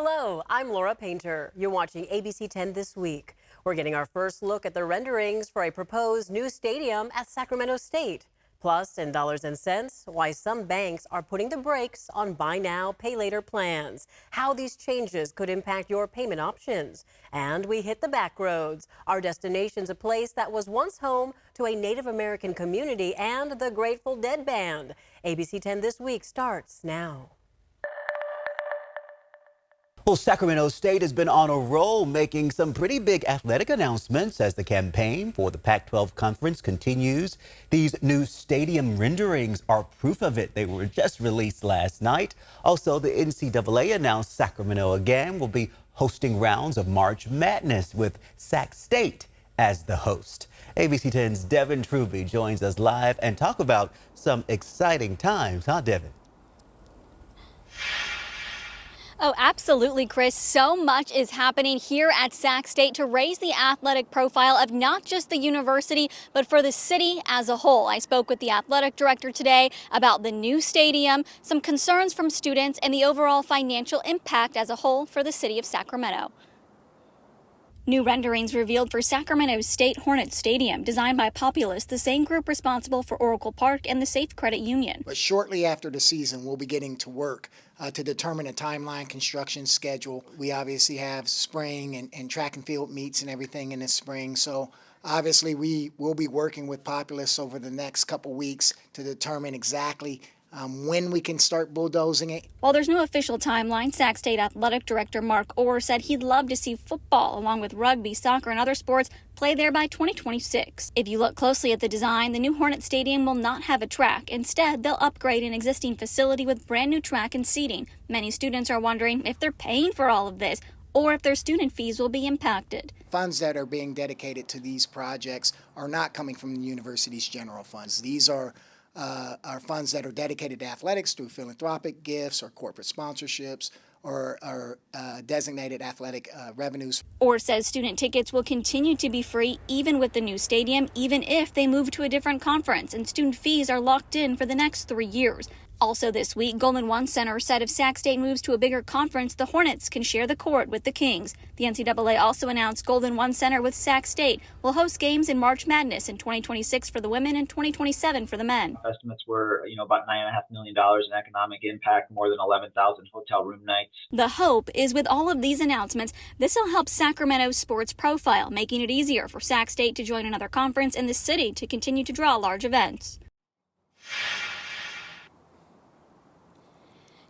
Hello, I'm Laura Painter. You're watching ABC 10 This Week. We're getting our first look at the renderings for a proposed new stadium at Sacramento State. Plus, in dollars and cents, why some banks are putting the brakes on buy now, pay later plans, how these changes could impact your payment options. And we hit the back roads. Our destination's a place that was once home to a Native American community and the Grateful Dead Band. ABC 10 This Week starts now. Well, Sacramento State has been on a roll, making some pretty big athletic announcements as the campaign for the Pac-12 Conference continues. These new stadium renderings are proof of it. They were just released last night. Also, the NCAA announced Sacramento again will be hosting rounds of March Madness with Sac State as the host. ABC 10's Devin Truby joins us live and talk about some exciting times, huh, Devin? Oh, absolutely, Chris. So much is happening here at Sac State to raise the athletic profile of not just the university, but for the city as a whole. I spoke with the athletic director today about the new stadium, some concerns from students, and the overall financial impact as a whole for the city of Sacramento. New renderings revealed for Sacramento State Hornet Stadium, designed by Populous, the same group responsible for Oracle Park and the Safe Credit Union. But shortly after the season, we'll be getting to work to determine a timeline construction schedule. We obviously have spring and track and field meets and everything in the spring. So obviously we will be working with Populous over the next couple weeks to determine exactly when we can start bulldozing it. While there's no official timeline, Sac State Athletic Director Mark Orr said he'd love to see football, along with rugby, soccer, and other sports, play there by 2026. If you look closely at the design, the new Hornet Stadium will not have a track. Instead, they'll upgrade an existing facility with brand new track and seating. Many students are wondering if they're paying for all of this or if their student fees will be impacted. Funds that are being dedicated to these projects are not coming from the university's general funds. These are funds that are dedicated to athletics through philanthropic gifts or corporate sponsorships or designated athletic revenues. Orr says student tickets will continue to be free even with the new stadium, even if they move to a different conference, and student fees are locked in for the next 3 years. Also this week, Golden One Center said if Sac State moves to a bigger conference, the Hornets can share the court with the Kings. The NCAA also announced Golden One Center with Sac State will host games in March Madness in 2026 for the women and 2027 for the men. Estimates were, about $9.5 million in economic impact, more than 11,000 hotel room nights. The hope is with all of these announcements, this will help Sacramento's sports profile, making it easier for Sac State to join another conference and the city to continue to draw large events.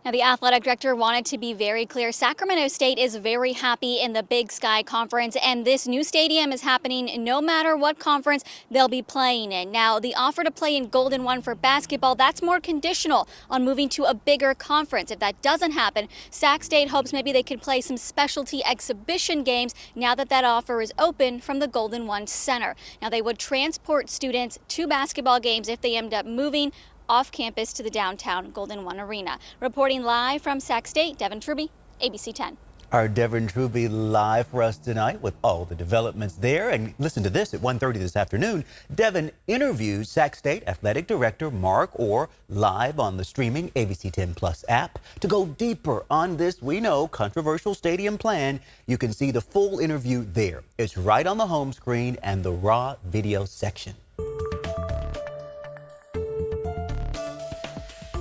Now, the athletic director wanted to be very clear. Sacramento State is very happy in the Big Sky Conference, and this new stadium is happening no matter what conference they'll be playing in. Now, the offer to play in Golden One for basketball, that's more conditional on moving to a bigger conference. If that doesn't happen, Sac State hopes maybe they could play some specialty exhibition games now that that offer is open from the Golden One Center. Now, they would transport students to basketball games if they end up moving off campus to the downtown Golden One Arena. Reporting live from Sac State, Devin Truby, ABC 10. Our Devin Truby live for us tonight with all the developments there. And listen to this, at 1:30 this afternoon, Devin interviews Sac State Athletic Director Mark Orr live on the streaming ABC 10 Plus app to go deeper on this, we know, controversial stadium plan. You can see the full interview there. It's right on the home screen and the raw video section.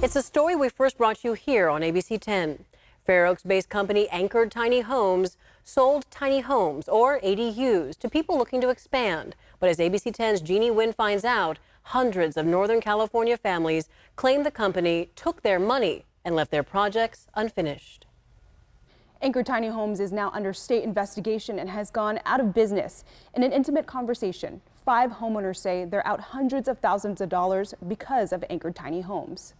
It's a story we first brought you here on ABC 10. Fair Oaks-based company Anchored Tiny Homes sold tiny homes, or ADUs, to people looking to expand. But as ABC 10's Jeannie Wynn finds out, hundreds of Northern California families claim the company took their money and left their projects unfinished. Anchored Tiny Homes is now under state investigation and has gone out of business. In an intimate conversation, 5 homeowners say they're out hundreds of thousands of dollars because of Anchored Tiny Homes.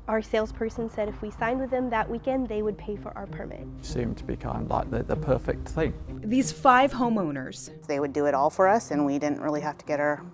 Our salesperson said if we signed with them that weekend, they would pay for our permit. Seemed to be kind of like the perfect thing. These 5 homeowners. They would do it all for us, and we didn't really have to get our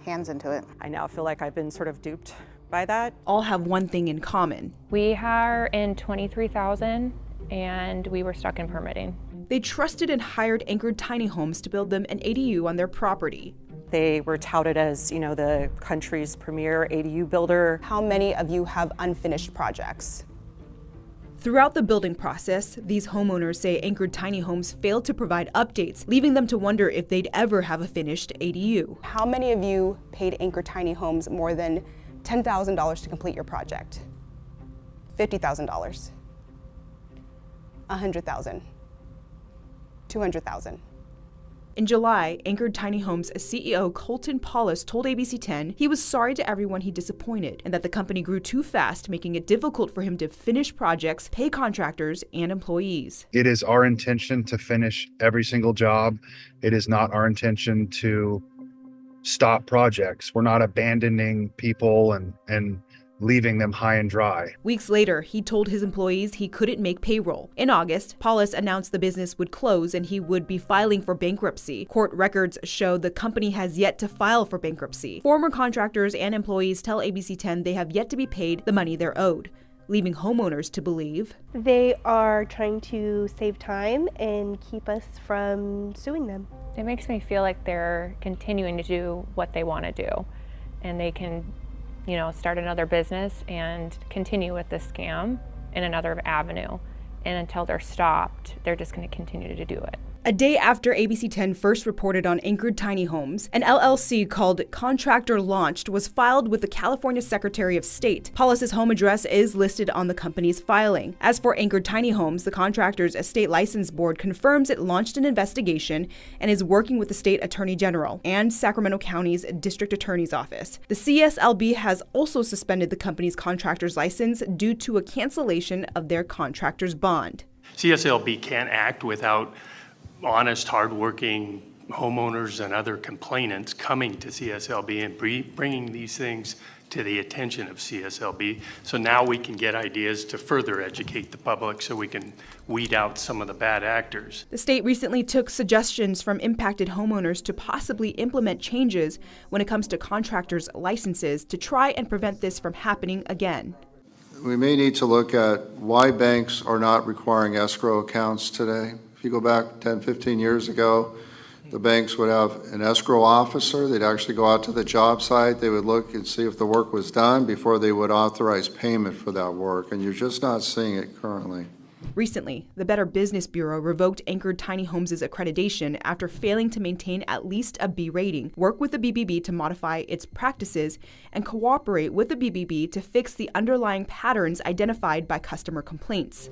hands into it. I now feel like I've been sort of duped by that. All have one thing in common. We are in 23,000 and we were stuck in permitting. They trusted and hired Anchored Tiny Homes to build them an ADU on their property. They were touted as, the country's premier ADU builder. How many of you have unfinished projects? Throughout the building process, these homeowners say Anchored Tiny Homes failed to provide updates, leaving them to wonder if they'd ever have a finished ADU. How many of you paid Anchored Tiny Homes more than $10,000 to complete your project? $50,000, $100,000, $200,000. In July, Anchored Tiny Homes CEO Colton Paulus told ABC10 he was sorry to everyone he disappointed and that the company grew too fast, making it difficult for him to finish projects, pay contractors, and employees. It is our intention to finish every single job. It is not our intention to stop projects. We're not abandoning people and leaving them high and dry. Weeks later, he told his employees he couldn't make payroll. In August, Paulus announced the business would close and he would be filing for bankruptcy. Court records show the company has yet to file for bankruptcy. Former contractors and employees tell ABC10 they have yet to be paid the money they're owed, leaving homeowners to believe they are trying to save time and keep us from suing them. It makes me feel like they're continuing to do what they want to do, and they can, start another business and continue with this scam in another avenue. And until they're stopped, they're just going to continue to do it. A day after ABC10 first reported on Anchored Tiny Homes, an LLC called Contractor Launched was filed with the California Secretary of State. Paulus's home address is listed on the company's filing. As for Anchored Tiny Homes, the contractor's state license board confirms it launched an investigation and is working with the state attorney general and Sacramento County's district attorney's office. The CSLB has also suspended the company's contractor's license due to a cancellation of their contractor's bond. CSLB can't act without honest, hardworking homeowners and other complainants coming to CSLB and bringing these things to the attention of CSLB. So now we can get ideas to further educate the public so we can weed out some of the bad actors. The state recently took suggestions from impacted homeowners to possibly implement changes when it comes to contractors' licenses to try and prevent this from happening again. We may need to look at why banks are not requiring escrow accounts today. If you go back 10, 15 years ago, the banks would have an escrow officer. They'd actually go out to the job site. They would look and see if the work was done before they would authorize payment for that work. And you're just not seeing it currently. Recently, the Better Business Bureau revoked Anchored Tiny Homes' accreditation after failing to maintain at least a B rating, work with the BBB to modify its practices, and cooperate with the BBB to fix the underlying patterns identified by customer complaints.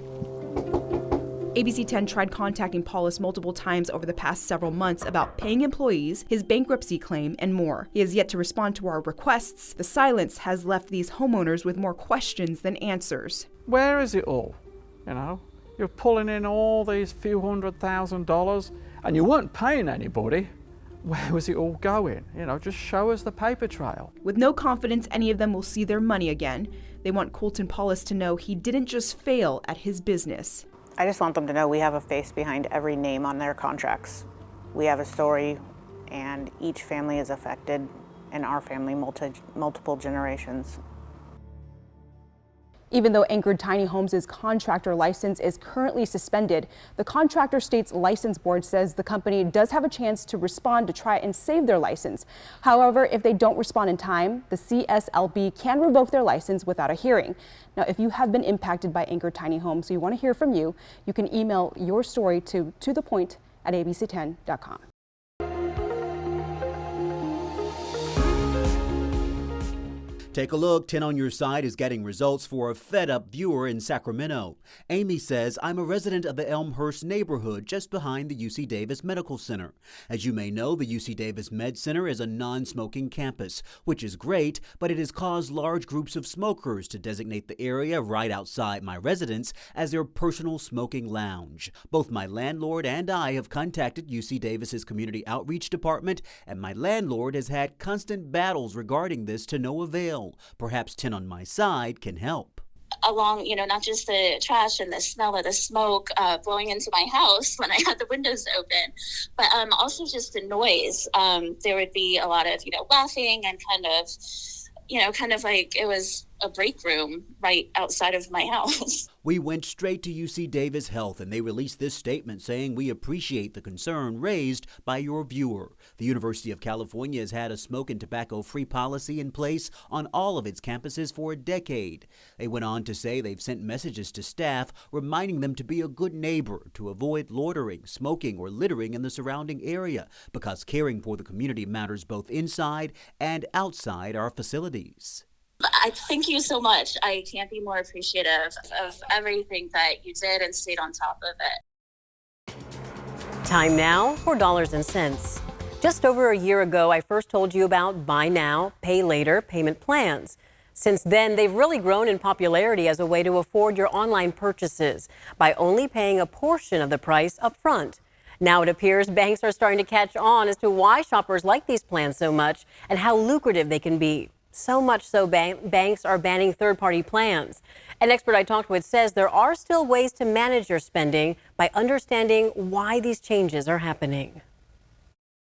ABC10 tried contacting Paulus multiple times over the past several months about paying employees, his bankruptcy claim, and more. He has yet to respond to our requests. The silence has left these homeowners with more questions than answers. Where is it all? You're pulling in all these few $100,000 and you weren't paying anybody. Where was it all going? Just show us the paper trail. With no confidence any of them will see their money again, they want Colton Paulus to know he didn't just fail at his business. I just want them to know we have a face behind every name on their contracts. We have a story, and each family is affected, and our family multiple generations. Even though Anchored Tiny Homes' contractor license is currently suspended, the contractor state's license board says the company does have a chance to respond to try and save their license. However, if they don't respond in time, the CSLB can revoke their license without a hearing. Now, if you have been impacted by Anchored Tiny Homes, so you want to hear from you, you can email your story to thepoint@abc10.com. Take a look. 10 on Your Side is getting results for a fed-up viewer in Sacramento. Amy says, I'm a resident of the Elmhurst neighborhood just behind the UC Davis Medical Center. As you may know, the UC Davis Med Center is a non-smoking campus, which is great, but it has caused large groups of smokers to designate the area right outside my residence as their personal smoking lounge. Both my landlord and I have contacted UC Davis's Community Outreach Department, and my landlord has had constant battles regarding this to no avail. Perhaps 10 on My Side can help. Along, not just the trash and the smell of the smoke blowing into my house when I had the windows open, but also just the noise. There would be a lot of, laughing and kind of like it was a break room right outside of my house. We went straight to UC Davis Health, and they released this statement saying, "We appreciate the concern raised by your viewer." The University of California has had a smoke and tobacco-free policy in place on all of its campuses for a decade. They went on to say they've sent messages to staff reminding them to be a good neighbor, to avoid loitering, smoking, or littering in the surrounding area, because caring for the community matters both inside and outside our facilities. I thank you so much. I can't be more appreciative of everything that you did and stayed on top of it. Time now for Dollars and Cents. Just over a year ago, I first told you about buy now, pay later payment plans. Since then, they've really grown in popularity as a way to afford your online purchases by only paying a portion of the price up front. Now it appears banks are starting to catch on as to why shoppers like these plans so much and how lucrative they can be. So much so banks are banning third-party plans. An expert I talked with says there are still ways to manage your spending by understanding why these changes are happening.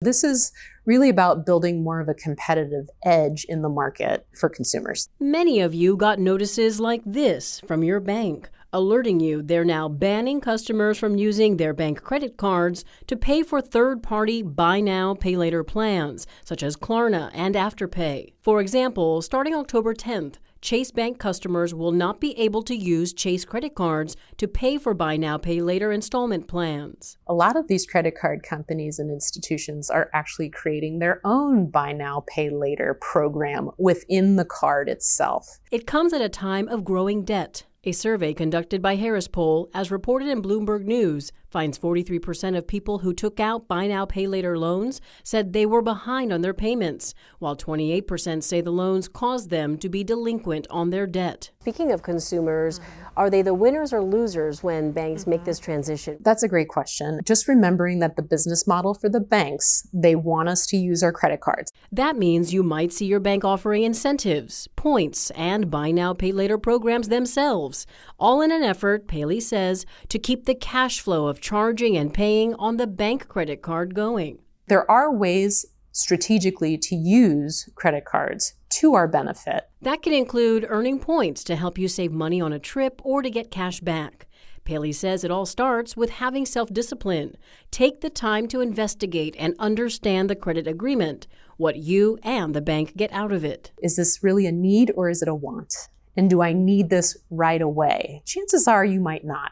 This is really about building more of a competitive edge in the market for consumers. Many of you got notices like this from your bank, alerting you they're now banning customers from using their bank credit cards to pay for third-party buy now, pay later plans, such as Klarna and Afterpay. For example, starting October 10th, Chase Bank customers will not be able to use Chase credit cards to pay for buy now, pay later installment plans. A lot of these credit card companies and institutions are actually creating their own buy now, pay later program within the card itself. It comes at a time of growing debt. A survey conducted by Harris Poll, as reported in Bloomberg News, finds 43% of people who took out buy now, pay later loans said they were behind on their payments, while 28% say the loans caused them to be delinquent on their debt. Speaking of consumers, are they the winners or losers when banks make this transition? That's a great question. Just remembering that the business model for the banks, they want us to use our credit cards. That means you might see your bank offering incentives, points, and buy now, pay later programs themselves, all in an effort, Paley says, to keep the cash flow of charging and paying on the bank credit card going. There are ways strategically to use credit cards to our benefit. That can include earning points to help you save money on a trip or to get cash back. Paley says it all starts with having self-discipline. Take the time to investigate and understand the credit agreement, what you and the bank get out of it. Is this really a need or is it a want? And do I need this right away? Chances are you might not.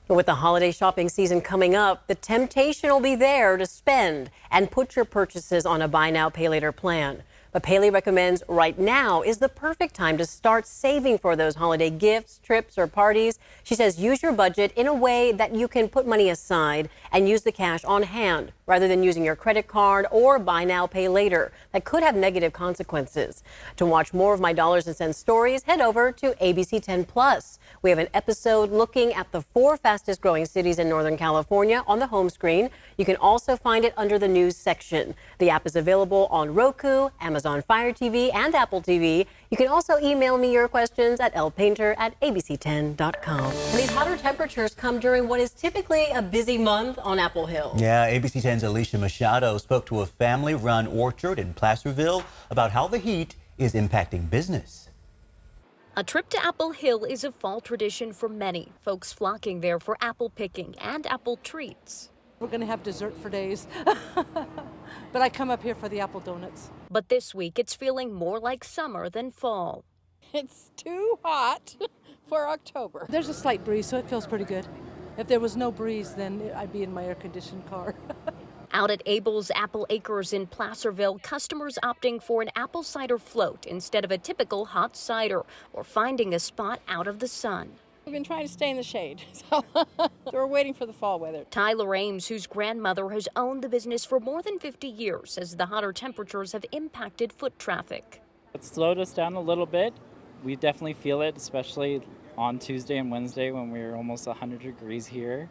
With the holiday shopping season coming up, the temptation will be there to spend and put your purchases on a buy now, pay later plan. But Paley recommends right now is the perfect time to start saving for those holiday gifts, trips, or parties. She says use your budget in a way that you can put money aside and use the cash on hand rather than using your credit card or buy now, pay later. That could have negative consequences. To watch more of my Dollars and Cents stories, head over to ABC10 Plus. We have an episode looking at the 4 fastest growing cities in Northern California on the home screen. You can also find it under the news section. The app is available on Roku, Amazon Fire TV, and Apple TV. You can also email me your questions at lpainter@abc10.com. And these hotter temperatures come during what is typically a busy month on Apple Hill. Yeah, ABC10's Alicia Machado spoke to a family-run orchard in Placerville about how the heat is impacting business. A trip to Apple Hill is a fall tradition for many, folks flocking there for apple picking and apple treats. We're going to have dessert for days, but I come up here for the apple donuts. But this week it's feeling more like summer than fall. It's too hot for October. There's a slight breeze, so it feels pretty good. If there was no breeze, then I'd be in my air-conditioned car. Out at Abel's Apple Acres in Placerville, customers opting for an apple cider float instead of a typical hot cider or finding a spot out of the sun. We've been trying to stay in the shade, so we're waiting for the fall weather. Tyler Ames, whose grandmother has owned the business for more than 50 years, says the hotter temperatures have impacted foot traffic. It slowed us down a little bit. We definitely feel it, especially on Tuesday and Wednesday when we were almost 100 degrees here.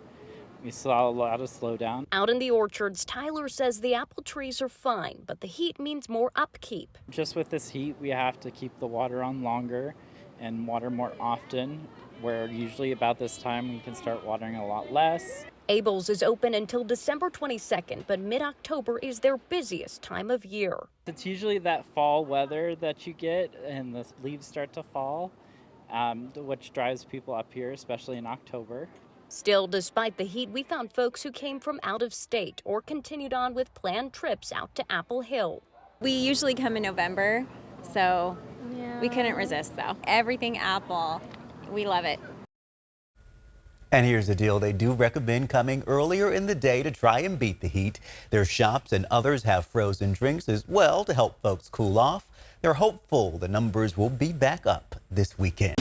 We saw a lot of slowdown. Out in the orchards, Tyler says the apple trees are fine, but the heat means more upkeep. Just with this heat, we have to keep the water on longer and water more often. where usually about this time we can start watering a lot less. Abel's is open until December 22nd, but mid-October is their busiest time of year. It's usually that fall weather that you get and the leaves start to fall, which drives people up here, especially in October. Still, despite the heat, we found folks who came from out of state or continued on with planned trips out to Apple Hill. We usually come in November, so we couldn't resist though. Everything Apple, we love it. And here's the deal. They do recommend coming earlier in the day to try and beat the heat. Their shops and others have frozen drinks as well to help folks cool off. They're hopeful the numbers will be back up this weekend.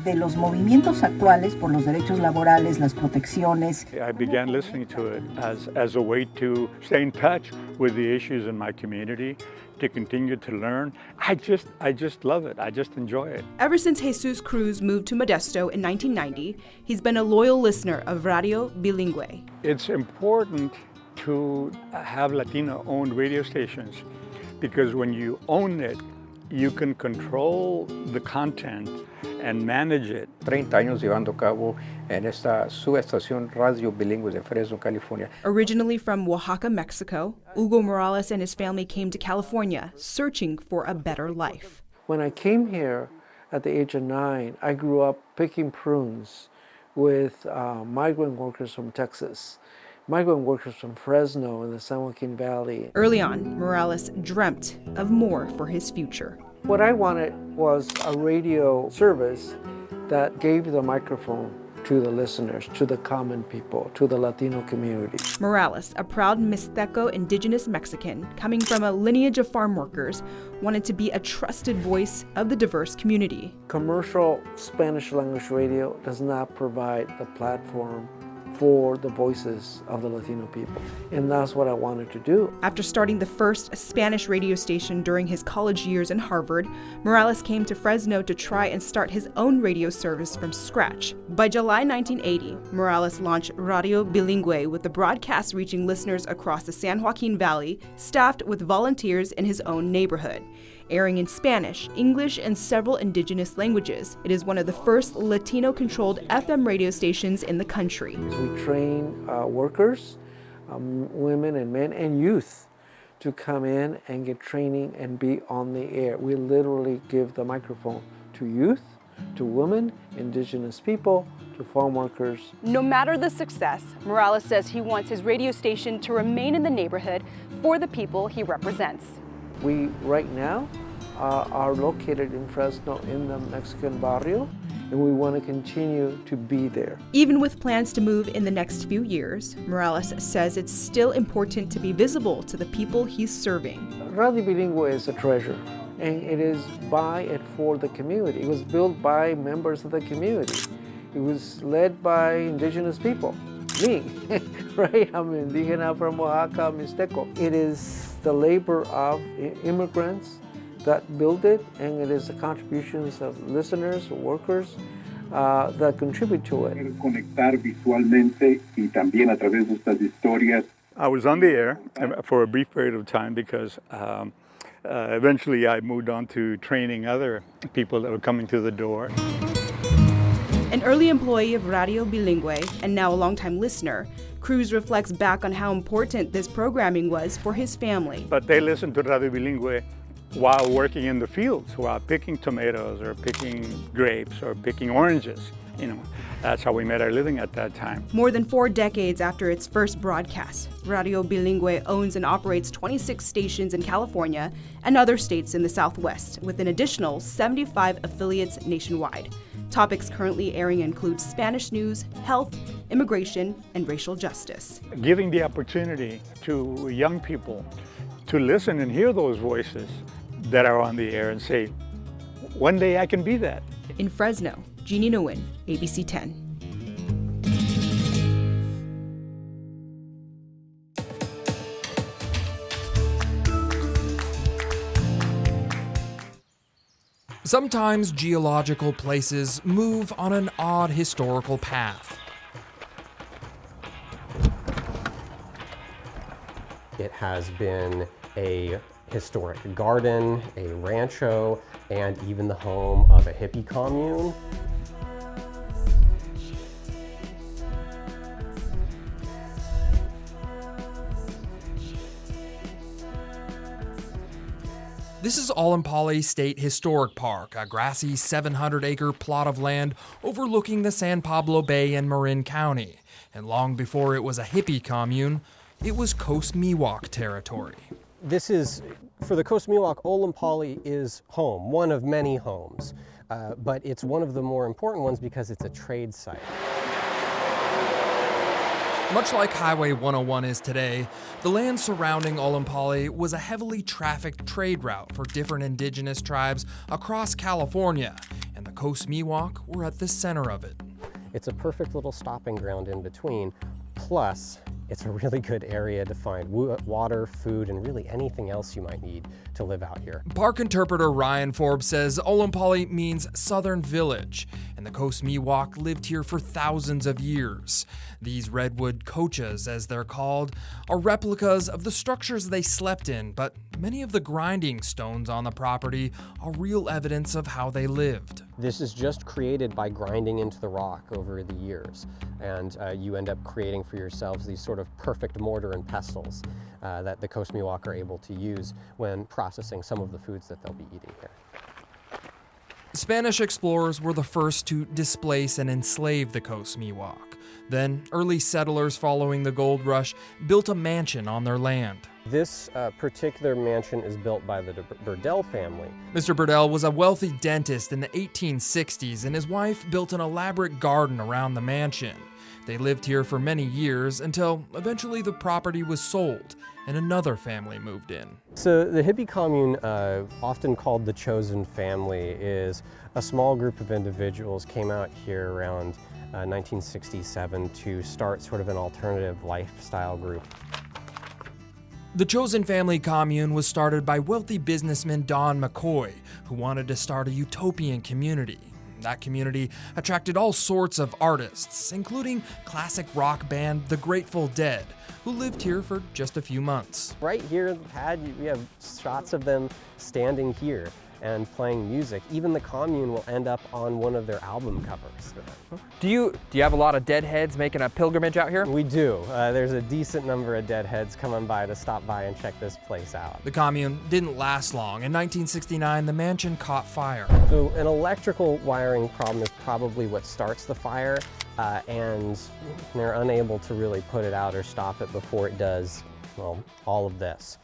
De los movimientos actuales por los derechos laborales, las protecciones. I began listening to it as a way to stay in touch with the issues in my community, to continue to learn. I just love it. I just enjoy it. Ever since Jesus Cruz moved to Modesto in 1990, he's been a loyal listener of Radio Bilingüe. It's important to have Latino-owned radio stations because when you own it, you can control the content and manage it. 30 años llevando a cabo en esta subestación Radio Bilingüe de Fresno, California. Originally from Oaxaca, Mexico, Hugo Morales and his family came to California searching for a better life. When I came here at the age of 9, I grew up picking prunes with migrant workers from Texas, migrant workers from Fresno in the San Joaquin Valley. Early on, Morales dreamt of more for his future. What I wanted was a radio service that gave the microphone to the listeners, to the common people, to the Latino community. Morales, a proud Mixteco indigenous Mexican coming from a lineage of farm workers, wanted to be a trusted voice of the diverse community. Commercial Spanish language radio does not provide the platform for the voices of the Latino people. And that's what I wanted to do. After starting the first Spanish radio station during his college years in Harvard, Morales came to Fresno to try and start his own radio service from scratch. By July 1980, Morales launched Radio Bilingüe with the broadcast reaching listeners across the San Joaquin Valley, staffed with volunteers in his own neighborhood. Airing in Spanish, English, and several indigenous languages, it is one of the first Latino-controlled FM radio stations in the country. We train workers, women and men, and youth to come in and get training and be on the air. We literally give the microphone to youth, to women, indigenous people, to farm workers. No matter the success, Morales says he wants his radio station to remain in the neighborhood for the people he represents. We, right now, are located in Fresno in the Mexican barrio, and we want to continue to be there. Even with plans to move in the next few years, Morales says it's still important to be visible to the people he's serving. Radio Bilingüe is a treasure, and it is by and for the community. It was built by members of the community. It was led by indigenous people, me, right? I'm indígena from Oaxaca, Mixteco. It is the labor of immigrants that build it, and it is the contributions of listeners, workers that contribute to it. Conectar visualmente y también a través de estas historias. I was on the air for a brief period of time because eventually I moved on to training other people that were coming through the door. An early employee of Radio Bilingüe and now a longtime listener, Cruz reflects back on how important this programming was for his family. But they listened to Radio Bilingüe while working in the fields, while picking tomatoes or picking grapes or picking oranges. You know, that's how we made our living at that time. More than 4 decades after its first broadcast, Radio Bilingüe owns and operates 26 stations in California and other states in the Southwest, with an additional 75 affiliates nationwide. Topics currently airing include Spanish news, health, immigration, and racial justice. Giving the opportunity to young people to listen and hear those voices that are on the air and say, one day I can be that. In Fresno, Jeannie Nguyen, ABC10. Sometimes geological places move on an odd historical path. It has been a historic garden, a rancho, and even the home of a hippie commune. This is Olompali State Historic Park, a grassy 700-acre plot of land overlooking the San Pablo Bay in Marin County. And long before it was a hippie commune, it was Coast Miwok territory. This is, for the Coast Miwok, Olompali is home, one of many homes. But it's one of the more important ones because it's a trade site. Much like Highway 101 is today, the land surrounding Olompali was a heavily trafficked trade route for different indigenous tribes across California, and the Coast Miwok were at the center of it. It's a perfect little stopping ground in between, plus it's a really good area to find water, food, and really anything else you might need to live out here. Park interpreter Ryan Forbes says Olompali means southern village, and the Coast Miwok lived here for thousands of years. These redwood cochas, as they're called, are replicas of the structures they slept in, but many of the grinding stones on the property are real evidence of how they lived. This is just created by grinding into the rock over the years, and you end up creating for yourselves these sort of perfect mortar and pestles that the Coast Miwok are able to use when processing some of the foods that they'll be eating here. Spanish explorers were the first to displace and enslave the Coast Miwok. Then, early settlers following the gold rush built a mansion on their land. This particular mansion is built by the Burdell family. Mr. Burdell was a wealthy dentist in the 1860s, and his wife built an elaborate garden around the mansion. They lived here for many years until eventually the property was sold and another family moved in. So the hippie commune, often called the chosen family, is a small group of individuals came out here around 1967 to start sort of an alternative lifestyle group. The Chosen Family Commune was started by wealthy businessman Don McCoy, who wanted to start a utopian community. That community attracted all sorts of artists, including classic rock band The Grateful Dead, who lived here for just a few months. Right here in the pad, we have shots of them standing here and playing music. Even the commune will end up on one of their album covers. Do you have a lot of deadheads making a pilgrimage out here? We do. There's a decent number of deadheads coming by to stop by and check this place out. The commune didn't last long. In 1969, the mansion caught fire. So an electrical wiring problem is probably what starts the fire, and they're unable to really put it out or stop it before it does, well, all of this.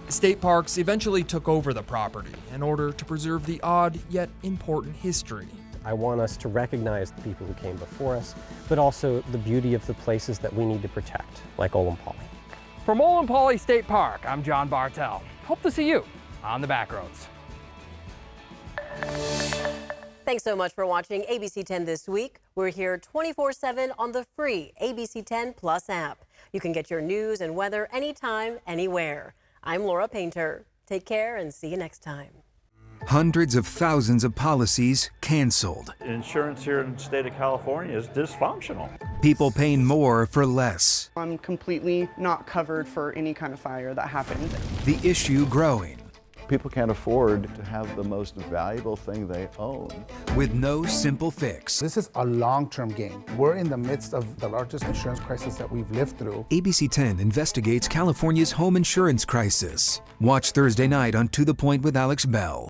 State parks eventually took over the property in order to preserve the odd yet important history. I want us to recognize the people who came before us, but also the beauty of the places that we need to protect, like Olompali. From Olompali State Park, I'm John Bartell. Hope to see you on the back roads. Thanks so much for watching ABC 10 this week. We're here 24/7 on the free ABC 10 Plus app. You can get your news and weather anytime, anywhere. I'm Laura Painter. Take care and see you next time. Hundreds of thousands of policies canceled. Insurance here in the state of California is dysfunctional. People paying more for less. I'm completely not covered for any kind of fire that happened. The issue growing. People can't afford to have the most valuable thing they own. With no simple fix. This is a long-term game. We're in the midst of the largest insurance crisis that we've lived through. ABC 10 investigates California's home insurance crisis. Watch Thursday night on To the Point with Alex Bell.